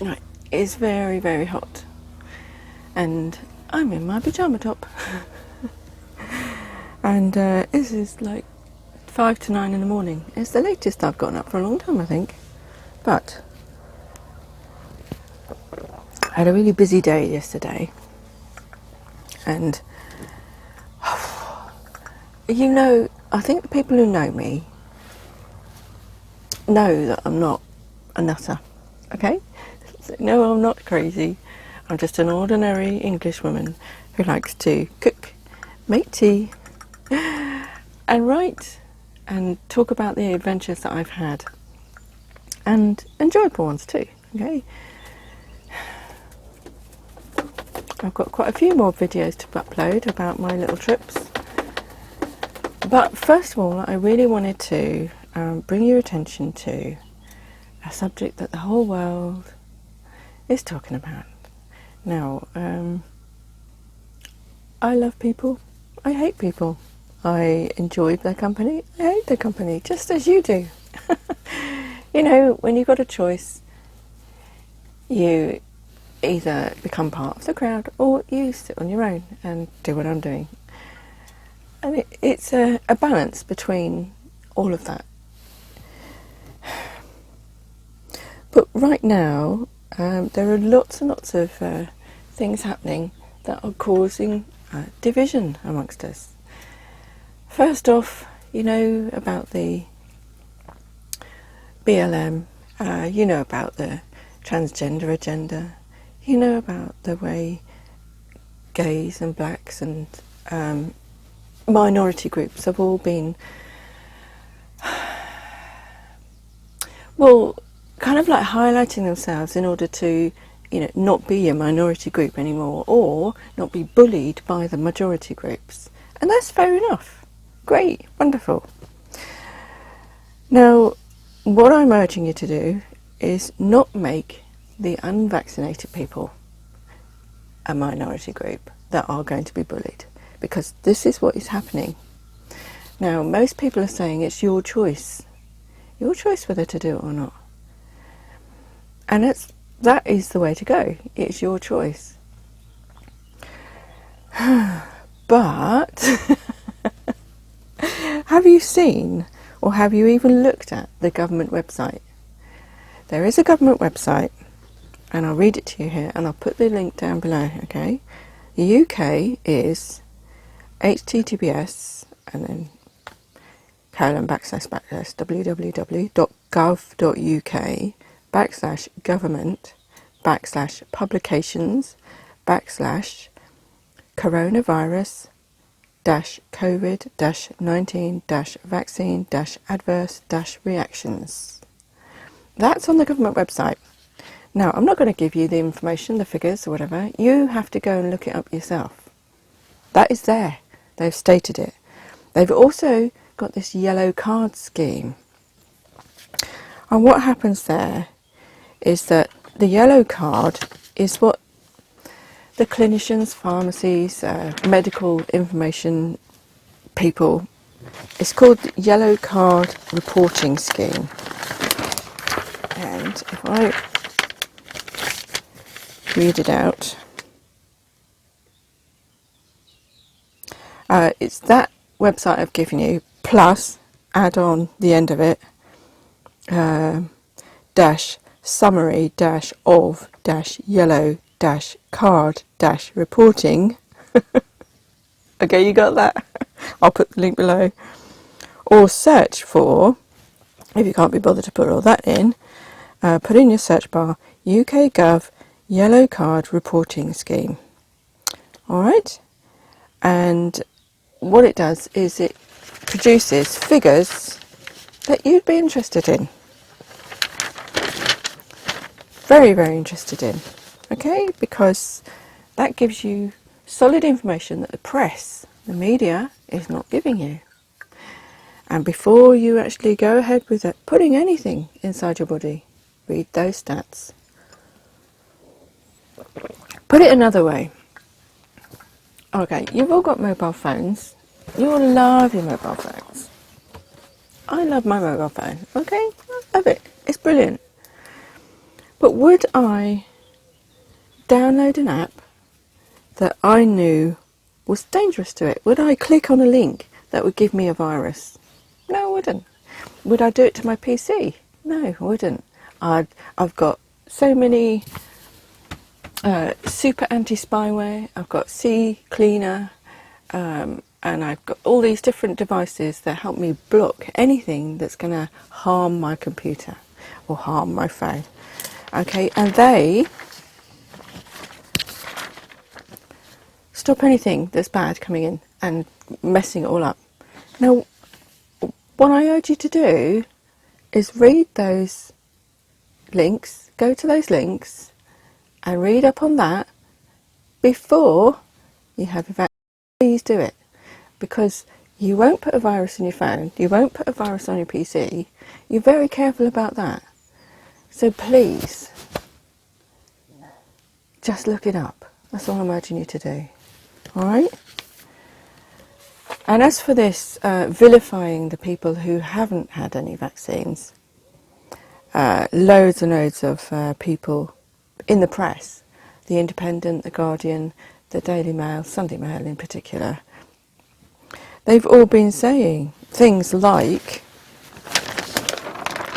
Right, it's very, very hot. And I'm in my pyjama top. And this is like 5 to 9 in the morning. It's the latest I've gotten up for a long time, I think. But I had a really busy day yesterday. And, you know, I think the people who know me know that I'm not a nutter, okay? No, I'm not crazy. I'm just an ordinary English woman who likes to cook, make tea, and write, and talk about the adventures that I've had, and enjoyable ones too, okay? I've got quite a few more videos to upload about my little trips. But first of all, I really wanted to bring your attention to a subject that the whole world is talking about. Now, I love people, I hate people. I enjoy their company, I hate their company, just as you do. You know, when you've got a choice, you either become part of the crowd or you sit on your own and do what I'm doing. And it's a balance between all of that. But right now, there are lots and lots of things happening that are causing division amongst us. First off, you know about the BLM, you know about the transgender agenda, you know about the way gays and blacks and minority groups have all been, well, kind of like highlighting themselves in order to, you know, not be a minority group anymore or not be bullied by the majority groups. And that's fair enough. Great, wonderful. Now, what I'm urging you to do is not make the unvaccinated people a minority group that are going to be bullied, because this is what is happening. Now, most people are saying it's your choice whether to do it or not. And that is the way to go. It's your choice. But have you seen or have you even looked at the government website? There is a government website, and I'll read it to you here, and I'll put the link down below, okay? The UK is https and then government/government/coronavirus-covid-19-vaccine-adverse-reactions. That's on the government website. Now, I'm not going to give you the information, the figures or whatever. You have to go and look it up yourself. That is there. They've stated it. They've also got this yellow card scheme. And what happens there is that the yellow card is what the clinicians, pharmacies, medical information people, it's called the yellow card reporting scheme. And if I read it out, it's that website I've given you, plus add on the end of it, dash summary dash of dash yellow dash card dash reporting. Okay, you got that? I'll put the link below. Or search for, if you can't be bothered to put all that in, put in your search bar UK Gov Yellow Card Reporting Scheme. Alright? And what it does is it produces figures that you'd be interested in. Very, very interested in. Okay? Because that gives you solid information that the press, the media, is not giving you. And before you actually go ahead with it, putting anything inside your body, read those stats. Put it another way. Okay, you've all got mobile phones. You all love your mobile phones. I love my mobile phone. Okay, I love it. It's brilliant. But would I download an app that I knew was dangerous to it? Would I click on a link that would give me a virus? No, I wouldn't. Would I do it to my PC? No, I wouldn't. I've got so many super anti-spyware, I've got C Cleaner, and I've got all these different devices that help me block anything that's going to harm my computer or harm my phone. Okay, and they stop anything that's bad coming in and messing it all up. Now, what I urge you to do is read those links, go to those links and read up on that before you have your vaccine. Please do it, because you won't put a virus in your phone, you won't put a virus on your PC. You're very careful about that. So please, just look it up. That's all I'm urging you to do. Alright? And as for this vilifying the people who haven't had any vaccines, loads and loads of people in the press, The Independent, The Guardian, the Daily Mail, Sunday Mail in particular, they've all been saying things like,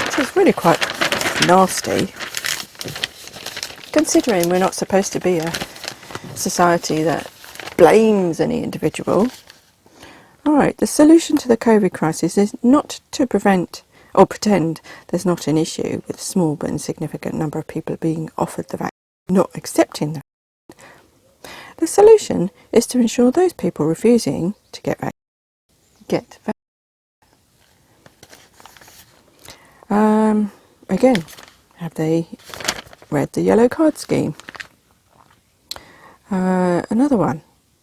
which is really quite nasty, considering we're not supposed to be a society that blames any individual. Alright, the solution to the COVID crisis is not to prevent or pretend there's not an issue with a small but insignificant number of people being offered the vaccine, not accepting the vaccine. The solution is to ensure those people refusing to get vaccinated get vaccinated. Again, have they read the yellow card scheme? Another one.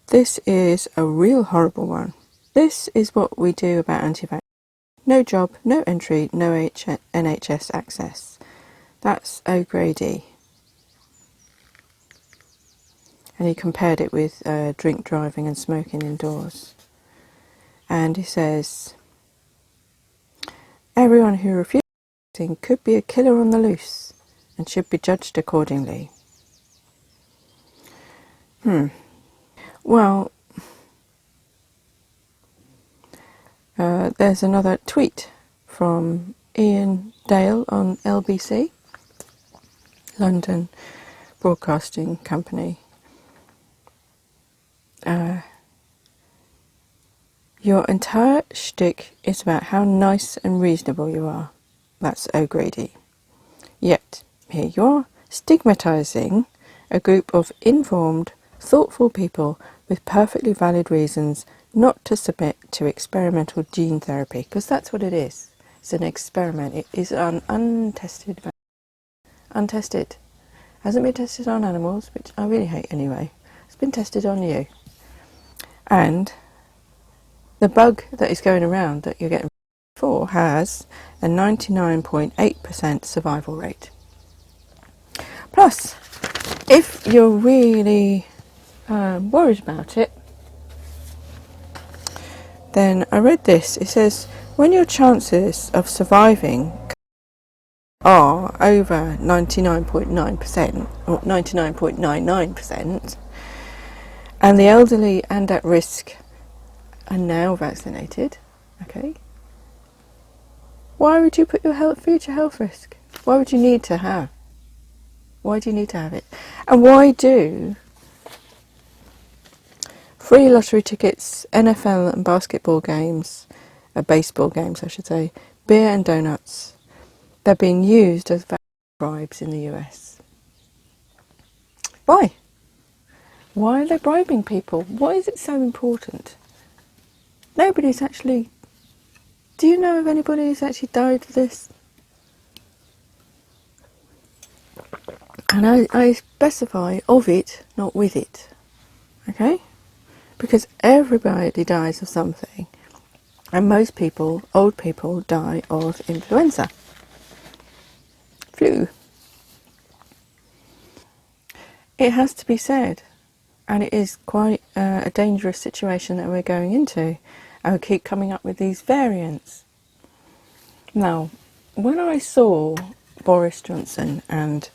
This is a real horrible one. This is what we do about anti-vax. No job, no entry, no NHS access. That's O'Grady. And he compared it with drink driving and smoking indoors. And he says, everyone who refuses vaccine could be a killer on the loose and should be judged accordingly. Well, there's another tweet from Ian Dale on LBC, London Broadcasting Company. Your entire shtick is about how nice and reasonable you are. That's O'Grady. Yet, here you are, stigmatising a group of informed, thoughtful people with perfectly valid reasons not to submit to experimental gene therapy, because that's what it is. It's an experiment. It is an untested. Untested. Hasn't been tested on animals, which I really hate anyway. It's been tested on you. And the bug that is going around that you're getting for has a 99.8% survival rate. Plus, if you're really worried about it, then I read this. It says, when your chances of surviving are over 99.9% or 99.99%, and the elderly and at risk are now vaccinated, okay, why would you put your future health risk? Why would you need to have? Why do you need to have it? And why do free lottery tickets, NFL and basketball games, baseball games I should say, beer and donuts, they're being used as bribes in the US? Why? Why are they bribing people? Why is it so important? Nobody's actually... Do you know of anybody who's actually died of this? And I specify of it, not with it. Okay? Because everybody dies of something. And most people, old people, die of influenza. Flu. It has to be said. And it is quite a dangerous situation that we're going into. And we keep coming up with these variants. Now, when I saw Boris Johnson and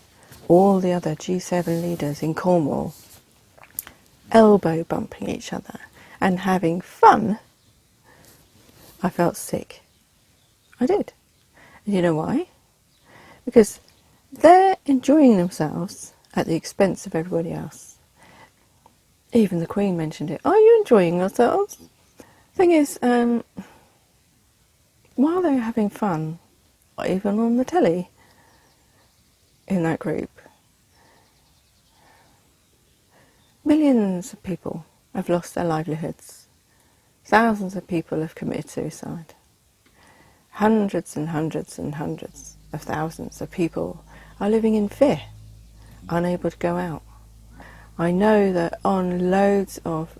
all the other G7 leaders in Cornwall elbow bumping each other and having fun, I felt sick. I did. And you know why? Because they're enjoying themselves at the expense of everybody else. Even the Queen mentioned it. Are you enjoying yourselves? Thing is, while they're having fun, even on the telly, in that group, millions of people have lost their livelihoods. Thousands of people have committed suicide. Hundreds and hundreds and hundreds of thousands of people are living in fear, unable to go out. I know that on loads of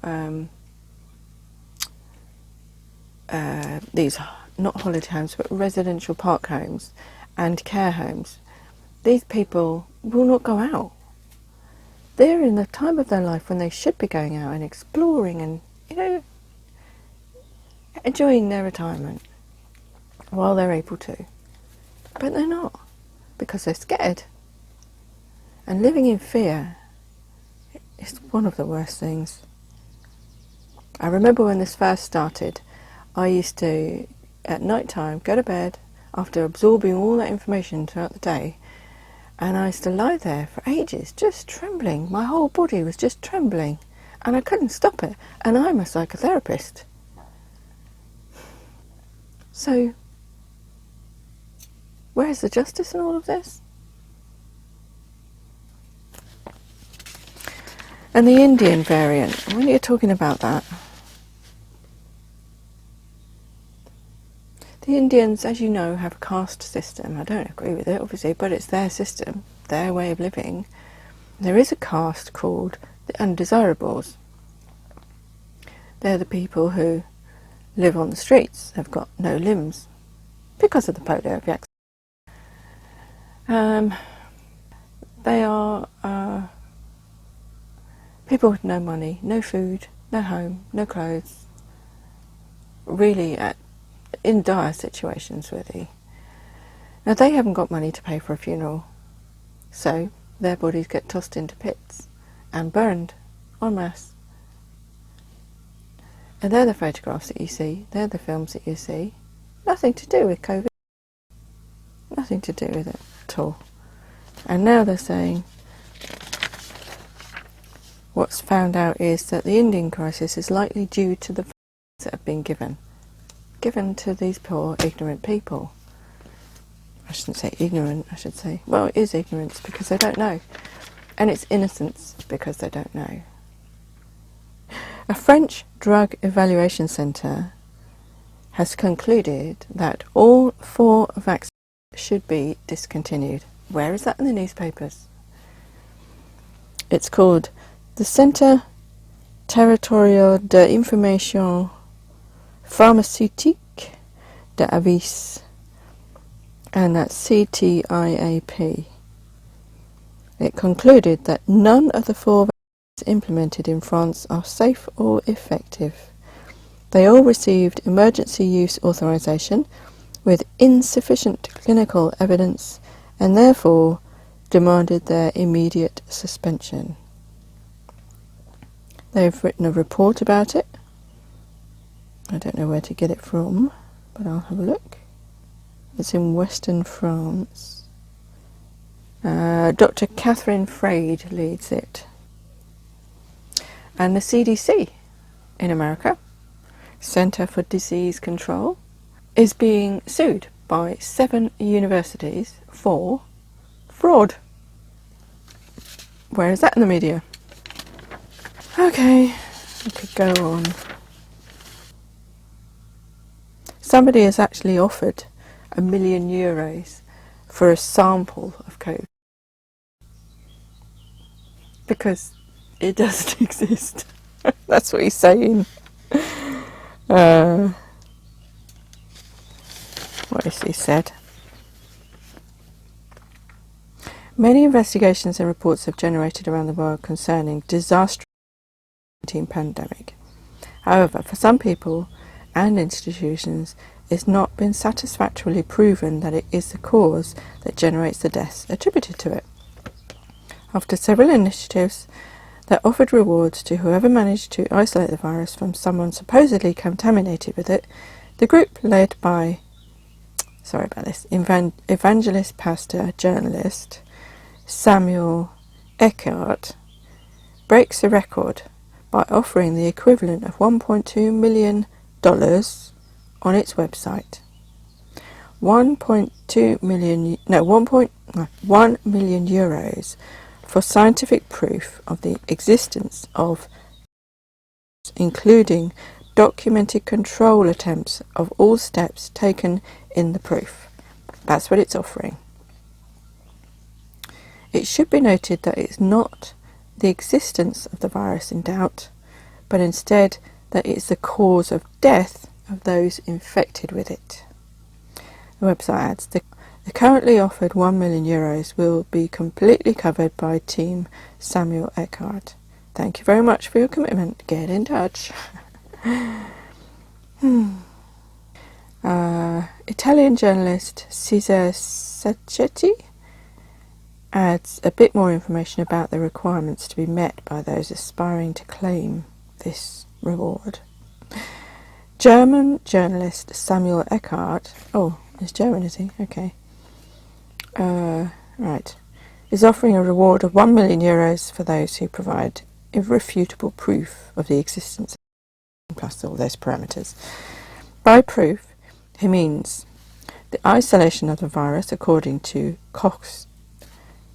these, not holiday homes, but residential park homes and care homes, these people will not go out. They're in the time of their life when they should be going out and exploring and, enjoying their retirement while they're able to. But they're not, because they're scared. And living in fear is one of the worst things. I remember when this first started, I used to, at night time, go to bed after absorbing all that information throughout the day, and I used to lie there for ages, just trembling. My whole body was just trembling, and I couldn't stop it. And I'm a psychotherapist. So, where's the justice in all of this? And the Indian variant, when you're talking about that, the Indians, as you know, have a caste system. I don't agree with it, obviously, but it's their system, their way of living. There is a caste called the undesirables. They're the people who live on the streets, have got no limbs, because of the polio vaccine. They are people with no money, no food, no home, no clothes, really in dire situations, really. Now, they haven't got money to pay for a funeral, so their bodies get tossed into pits and burned en masse. And they're the photographs that you see, they're the films that you see. Nothing to do with COVID. Nothing to do with it at all. And now they're saying what's found out is that the Indian crisis is likely due to the vaccines that have been given to these poor, ignorant people. I shouldn't say ignorant, I should say, well, it is ignorance because they don't know. And it's innocence because they don't know. A French drug evaluation centre has concluded that all 4 vaccines should be discontinued. Where is that in the newspapers? It's called the Centre Territorial d'Information Pharmaceutique d'Avis, and that's CTIAP. It concluded that none of the 4 vaccines implemented in France are safe or effective. They all received emergency use authorization with insufficient clinical evidence and therefore demanded their immediate suspension. They've written a report about it. I don't know where to get it from, but I'll have a look. It's in Western France. Dr. Catherine Freyd leads it. And the CDC in America, Center for Disease Control, is being sued by 7 universities for fraud. Where is that in the media? Okay, I could go on. Somebody has actually offered €1 million for a sample of COVID because it doesn't exist. That's what he's saying. What has he said? Many investigations and reports have generated around the world concerning disastrous COVID-19 pandemic. However, for some people and institutions, it's not been satisfactorily proven that it is the cause that generates the deaths attributed to it. After several initiatives that offered rewards to whoever managed to isolate the virus from someone supposedly contaminated with it, the group led by, evangelist, pastor, journalist Samuel Eckhart breaks the record by offering the equivalent of $1.2 million on its website. 1.2 million, no, 1 million euros for scientific proof of the existence of, including documented control attempts of all steps taken in the proof. That's what it's offering. It should be noted that it's not the existence of the virus in doubt, but instead that it's the cause of death of those infected with it. The website adds, the currently offered 1 million euros will be completely covered by Team Samuel Eckhart. Thank you very much for your commitment. Get in touch. Italian journalist Cesare Sacchetti adds a bit more information about the requirements to be met by those aspiring to claim this reward. German journalist Samuel Eckhart, he's German, is he? Okay. Right. Is offering a reward of 1 million euros for those who provide irrefutable proof of the existence, plus all those parameters. By proof, he means the isolation of the virus according to Koch's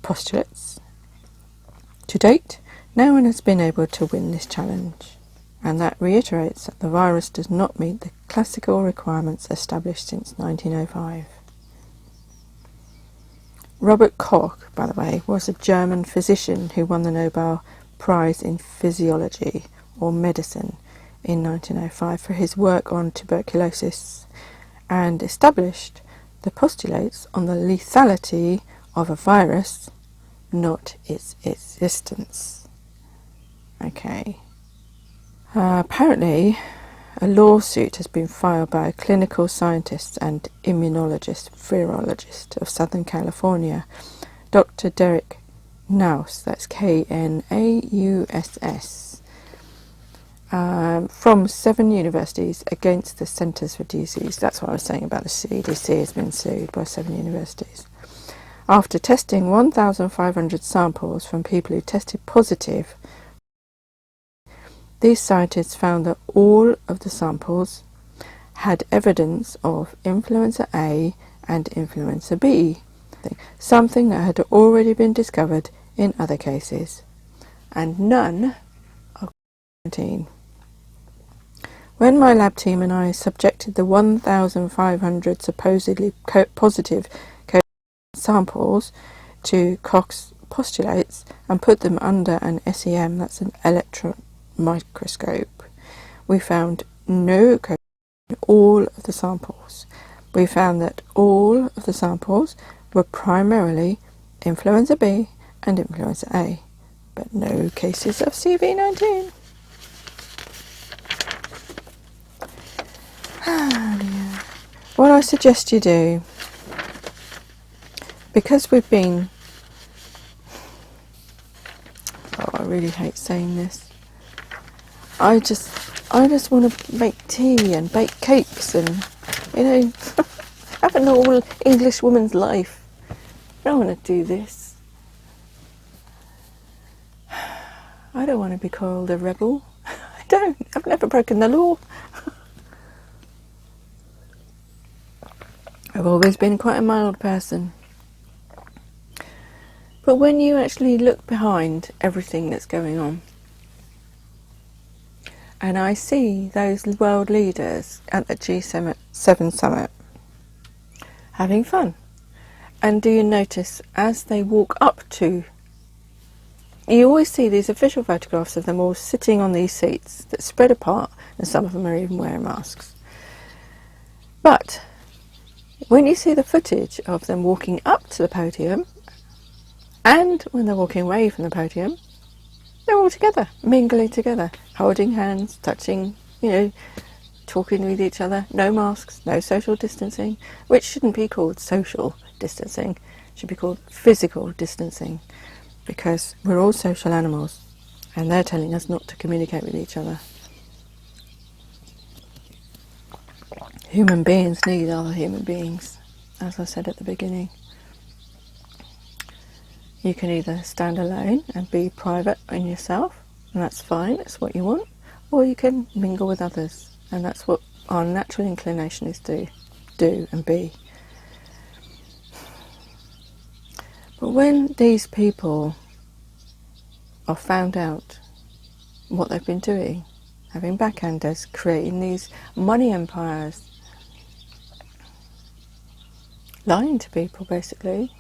postulates. To date, no one has been able to win this challenge, and that reiterates that the virus does not meet the classical requirements established since 1905. Robert Koch, by the way, was a German physician who won the Nobel Prize in Physiology or Medicine in 1905 for his work on tuberculosis, and established the postulates on the lethality of a virus, not its existence. Okay. Apparently, a lawsuit has been filed by a clinical scientist and immunologist, virologist of Southern California, Dr. Derek Knauss, that's Knauss, from 7 universities against the Centers for Disease. That's what I was saying about the CDC has been sued by 7 universities. After testing 1,500 samples from people who tested positive, these scientists found that all of the samples had evidence of influenza A and influenza B, something that had already been discovered in other cases, and none of COVID-19. When my lab team and I subjected the 1,500 supposedly positive COVID samples to Koch's postulates and put them under an SEM, that's an electron microscope, we found no COVID in all of the samples. We found that all of the samples were primarily influenza B and influenza A, but no cases of CV-19. What I suggest you do, because we've been, I really hate saying this, I just want to make tea and bake cakes and, have a normal English woman's life. I don't want to do this. I don't want to be called a rebel. I don't. I've never broken the law. I've always been quite a mild person. But when you actually look behind everything that's going on, and I see those world leaders at the G7 summit having fun. And do you notice as they walk up to, you always see these official photographs of them all sitting on these seats that spread apart, and some of them are even wearing masks. But when you see the footage of them walking up to the podium, and when they're walking away from the podium, they're all together, mingling together, holding hands, touching, talking with each other, no masks, no social distancing, which shouldn't be called social distancing, it should be called physical distancing. because we're all social animals and they're telling us not to communicate with each other. Human beings need other human beings, as I said at the beginning. You can either stand alone and be private in yourself, and that's fine, that's what you want, or you can mingle with others, and that's what our natural inclination is to do and be. But when these people are found out what they've been doing, having backhanders, creating these money empires, lying to people basically.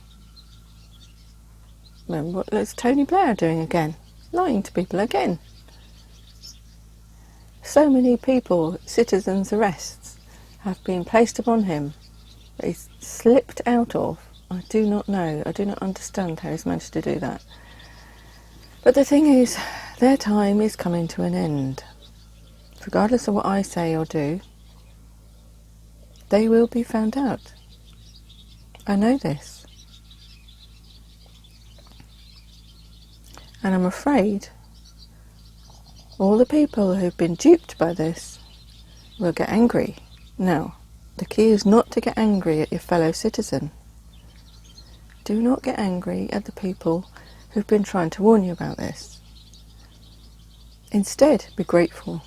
What's Tony Blair doing again? Lying to people again. So many people, citizens' arrests, have been placed upon him that he's slipped out of. I do not know, I do not understand how he's managed to do that. But the thing is, their time is coming to an end. Regardless of what I say or do, they will be found out. I know this. And I'm afraid all the people who've been duped by this will get angry. Now, the key is not to get angry at your fellow citizen. Do not get angry at the people who've been trying to warn you about this. Instead, be grateful.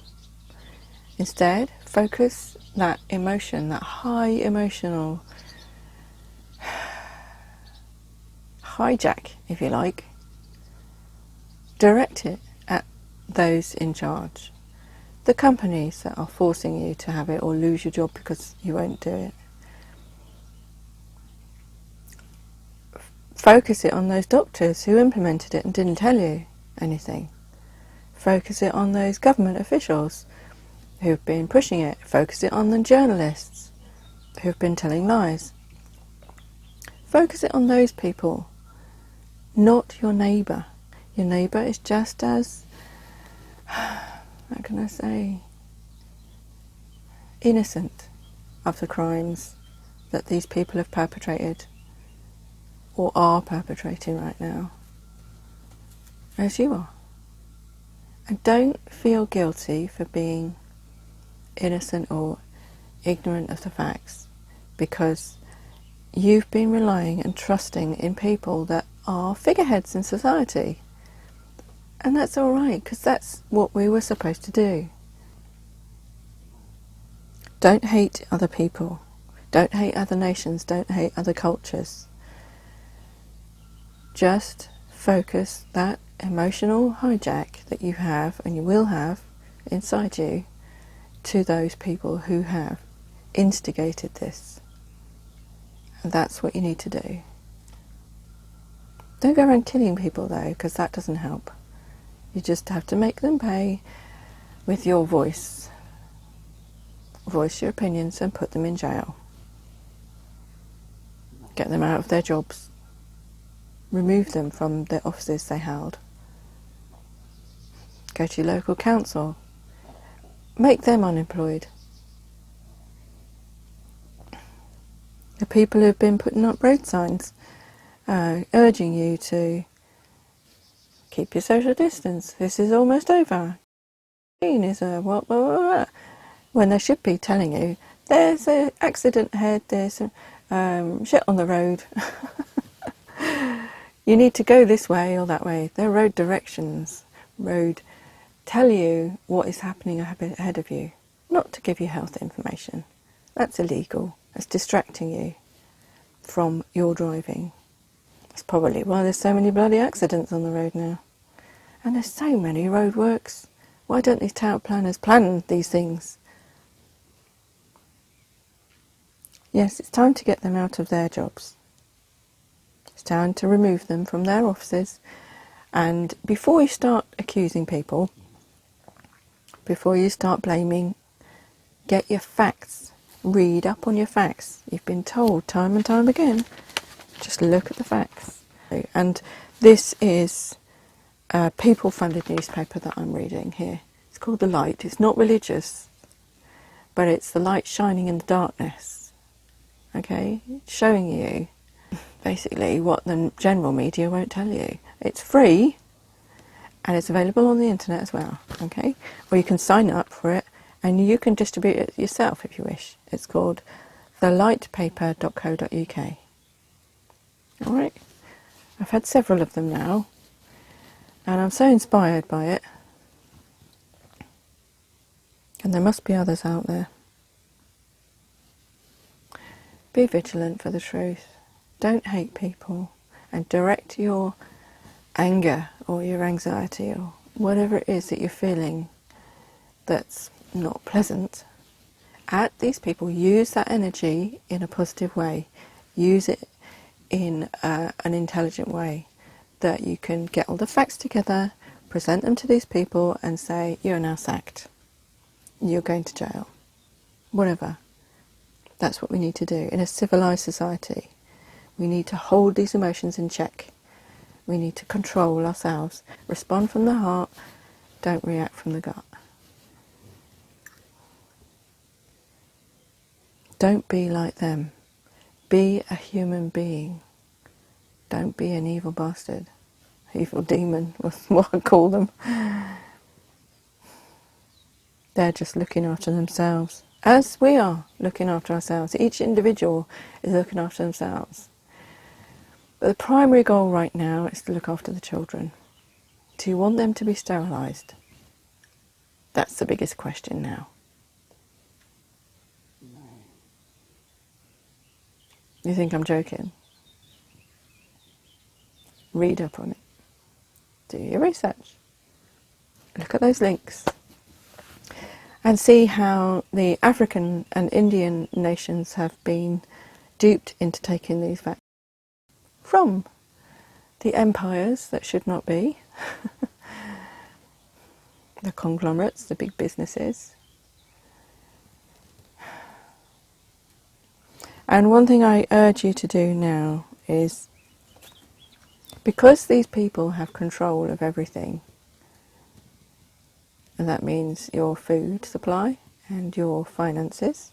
Instead, focus that emotion, that high emotional hijack, if you like, direct it at those in charge. The companies that are forcing you to have it or lose your job because you won't do it. Focus it on those doctors who implemented it and didn't tell you anything. Focus it on those government officials who've been pushing it. Focus it on the journalists who've been telling lies. Focus it on those people, not your neighbour. Your neighbour is just as, how can I say, innocent of the crimes that these people have perpetrated or are perpetrating right now as you are. And don't feel guilty for being innocent or ignorant of the facts, because you've been relying and trusting in people that are figureheads in society. And that's all right, because that's what we were supposed to do. Don't hate other people. Don't hate other nations. Don't hate other cultures. Just focus that emotional hijack that you have and you will have inside you to those people who have instigated this. And that's what you need to do. Don't go around killing people though, because that doesn't help. You just have to make them pay with your voice. Voice your opinions and put them in jail. Get them out of their jobs. Remove them from the offices they held. Go to your local council. Make them unemployed. The people who've been putting up road signs urging you to keep your social distance. This is almost over. Is a what, when they should be telling you there's an accident ahead, there's shit on the road. You need to go this way or that way. They're road directions. Road tell you what is happening ahead of you, not to give you health information. That's illegal. That's distracting you from your driving. That's probably why there's so many bloody accidents on the road now. And there's so many roadworks. Why don't these town planners plan these things? Yes, it's time to get them out of their jobs. It's time to remove them from their offices. And before you start accusing people, before you start blaming, get your facts. Read up on your facts. You've been told time and time again. Just look at the facts. And this is a people-funded newspaper that I'm reading here. It's called The Light. It's not religious, but it's the light shining in the darkness. Okay? It's showing you basically what the general media won't tell you. It's free and it's available on the internet as well, okay? Or you can sign up for it and you can distribute it yourself if you wish. It's called thelightpaper.co.uk. Alright? I've had several of them now and I'm so inspired by it. And there must be others out there. Be vigilant for the truth. Don't hate people and direct your anger or your anxiety or whatever it is that you're feeling that's not pleasant at these people. Use that energy in a positive way. Use it in an intelligent way that you can get all the facts together, present them to these people and say, you're now sacked. You're going to jail. Whatever. That's what we need to do in a civilized society. We need to hold these emotions in check. We need to control ourselves. Respond from the heart. Don't react from the gut. Don't be like them. Be a human being. Don't be an evil bastard. Evil demon was what I call them. They're just looking after themselves. As we are looking after ourselves. Each individual is looking after themselves. But the primary goal right now is to look after the children. Do you want them to be sterilised? That's the biggest question now. You think I'm joking? Read up on it. Do your research. Look at those links. And see how the African and Indian nations have been duped into taking these vaccines from the empires that should not be, the conglomerates, the big businesses. And one thing I urge you to do now is, because these people have control of everything, and that means your food supply and your finances,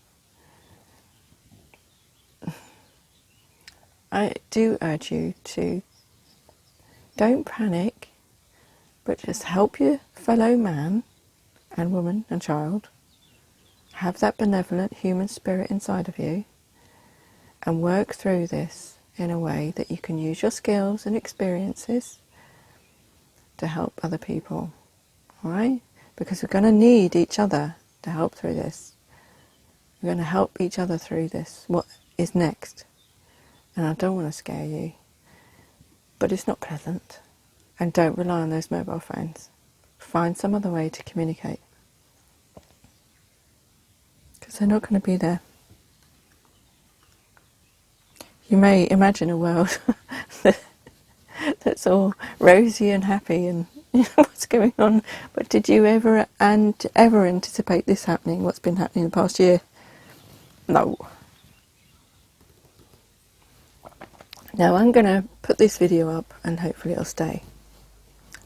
I do urge you to don't panic, but just help your fellow man and woman and child have that benevolent human spirit inside of you and work through this in a way that you can use your skills and experiences to help other people. Alright? Because we're going to need each other to help through this. We're going to help each other through this. What is next? And I don't want to scare you, but it's not pleasant. And don't rely on those mobile phones. Find some other way to communicate. Because they're not going to be there. You may imagine a world that's all rosy and happy and you know what's going on, but did you ever anticipate this happening, what's been happening in the past year? No. Now I'm going to put this video up and hopefully it'll stay.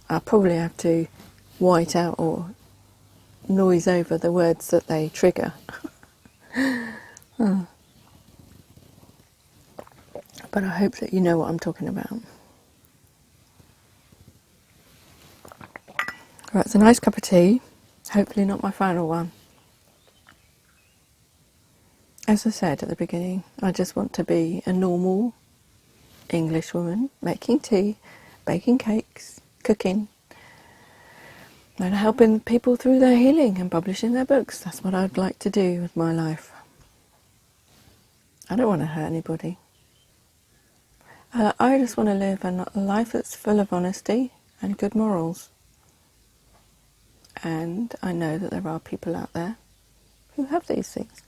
I'll probably have to white out or noise over the words that they trigger. Oh. But I hope that you know what I'm talking about. Right, it's a nice cup of tea. Hopefully not my final one. As I said at the beginning, I just want to be a normal English woman making tea, baking cakes, cooking, and helping people through their healing and publishing their books. That's what I'd like to do with my life. I don't want to hurt anybody. I just want to live a life that's full of honesty and good morals. And I know that there are people out there who have these things.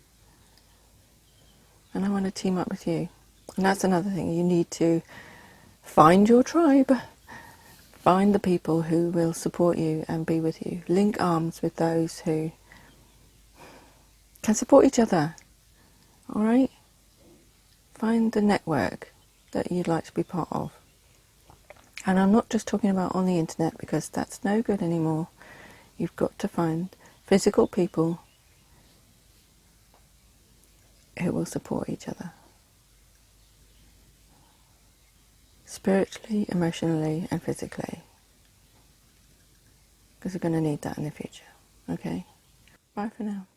And I want to team up with you. And that's another thing. You need to find your tribe. Find the people who will support you and be with you. Link arms with those who can support each other. Alright? Find the network that you'd like to be part of. And I'm not just talking about on the internet, because that's no good anymore. You've got to find physical people who will support each other. spiritually, emotionally and physically, because we're going to need that in the future. Okay? Bye for now.